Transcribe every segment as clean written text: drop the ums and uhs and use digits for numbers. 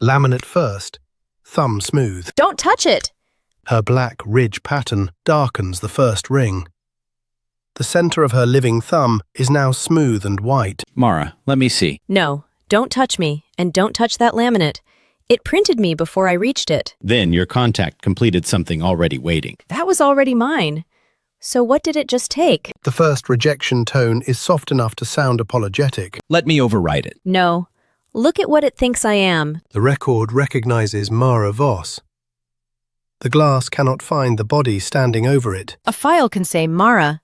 Laminate first, thumb smooth. Don't touch it! Her black ridge pattern darkens the first ring. The center of her living thumb is now smooth and white. Mara, let me see. No, don't touch me, and don't touch that laminate. It printed me before I reached it. Then your contact completed something already waiting. That was already mine. So what did it just take? The first rejection tone is soft enough to sound apologetic. Let me override it. No. Look at what it thinks I am. The record recognizes Mara Voss. The glass cannot find the body standing over it. A file can say Mara.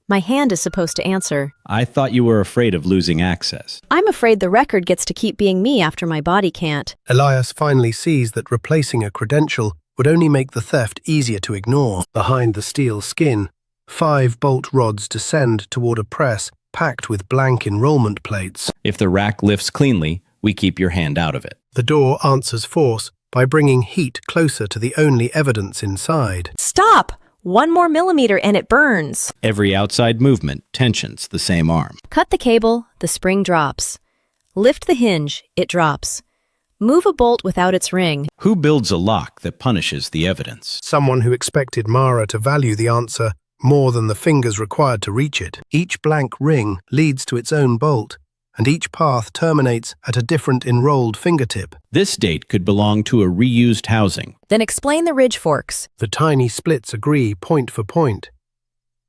My hand is supposed to answer. I thought you were afraid of losing access. I'm afraid the record gets to keep being me after my body can't. Elias finally sees that replacing a credential would only make the theft easier to ignore. Behind the steel skin, 5 bolt rods descend toward a press packed with blank enrollment plates. If the rack lifts cleanly, we keep your hand out of it. The door answers force by bringing heat closer to the only evidence inside. Stop! 1 more millimeter and it burns. Every outside movement tensions the same arm. Cut the cable, the spring drops. Lift the hinge, it drops. Move a bolt without its ring. Who builds a lock that punishes the evidence? Someone who expected Mara to value the answer more than the fingers required to reach it. Each blank ring leads to its own bolt, and each path terminates at a different enrolled fingertip. This date could belong to a reused housing. Then explain the ridge forks. The tiny splits agree point for point.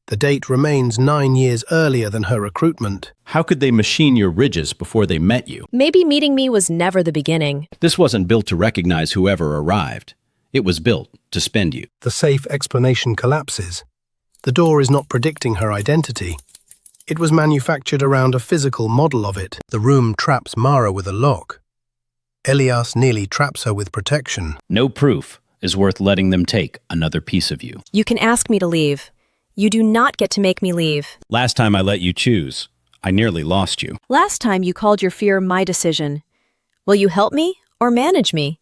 The date remains 9 years earlier than her recruitment. How could they machine your ridges before they met you? Maybe meeting me was never the beginning. This wasn't built to recognize whoever arrived. It was built to spend you. The safe explanation collapses. The door is not predicting her identity. It was manufactured around a physical model of it. The room traps Mara with a lock. Elias nearly traps her with protection. No proof is worth letting them take another piece of you. You can ask me to leave. You do not get to make me leave. Last time I let you choose, I nearly lost you. Last time you called your fear my decision. Will you help me or manage me?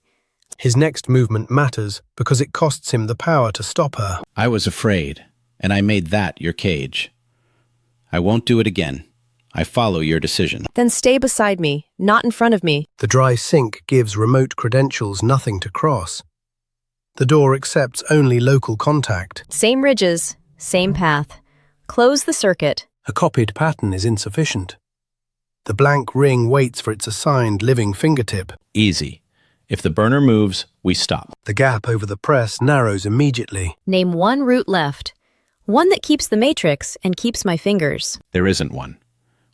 His next movement matters because it costs him the power to stop her. I was afraid, and I made that your cage. I won't do it again. I follow your decision. Then stay beside me, not in front of me. The dry sink gives remote credentials nothing to cross. The door accepts only local contact. Same ridges, same path. Close the circuit. A copied pattern is insufficient. The blank ring waits for its assigned living fingertip. Easy. If the burner moves, we stop. The gap over the press narrows immediately. Name 1 route left. One that keeps the matrix and keeps my fingers. There isn't one.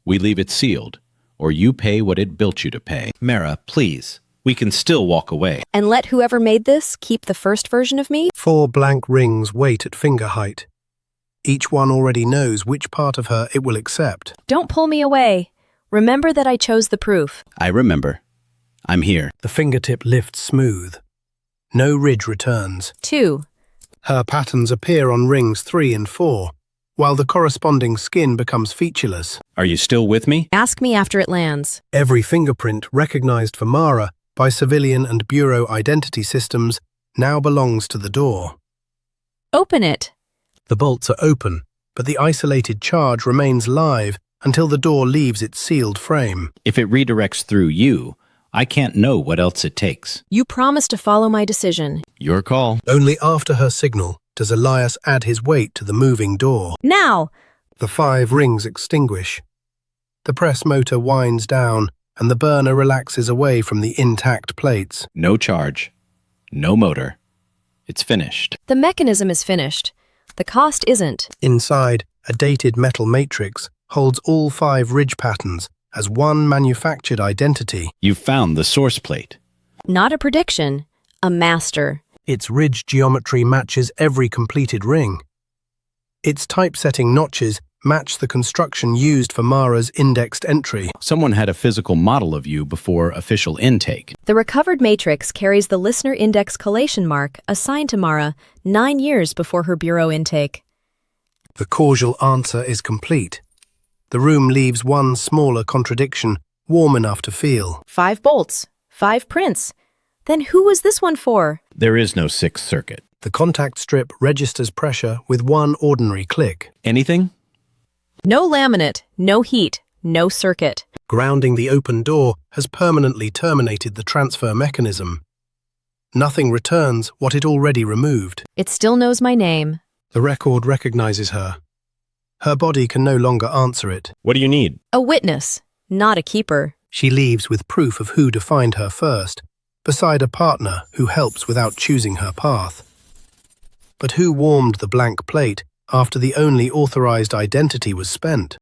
We leave it sealed, or you pay what it built you to pay. Mara, please. We can still walk away. And let whoever made this keep the first version of me? 4 blank rings wait at finger height. Each one already knows which part of her it will accept. Don't pull me away. Remember that I chose the proof. I remember. I'm here. The fingertip lifts smooth. No ridge returns. 2. Her patterns appear on rings 3 and 4, while the corresponding skin becomes featureless. Are you still with me? Ask me after it lands. Every fingerprint recognized for Mara by civilian and bureau identity systems now belongs to the door. Open it. The bolts are open, but the isolated charge remains live until the door leaves its sealed frame. If it redirects through you, I can't know what else it takes. You promised to follow my decision. Your call. Only after her signal does Elias add his weight to the moving door. Now! The 5 rings extinguish. The press motor winds down, and the burner relaxes away from the intact plates. No charge. No motor. It's finished. The mechanism is finished. The cost isn't. Inside, a dated metal matrix holds all 5 ridge patterns as one manufactured identity. You've found the source plate. Not a prediction, a master. Its ridge geometry matches every completed ring. Its typesetting notches match the construction used for Mara's indexed entry. Someone had a physical model of you before official intake. The recovered matrix carries the listener index collation mark assigned to Mara 9 years before her bureau intake. The causal answer is complete. The room leaves one smaller contradiction, warm enough to feel. 5 bolts, 5 prints. Then who was this one for? There is no 6th circuit. The contact strip registers pressure with one ordinary click. Anything? No laminate, no heat, No circuit. Grounding the open door has permanently terminated the transfer mechanism. Nothing returns what it already removed. It still knows my name. The record recognizes her. Her body can no longer answer it. What do you need? A witness, not a keeper. She leaves with proof of who defined her first, beside a partner who helps without choosing her path. But who warmed the blank plate after the only authorized identity was spent?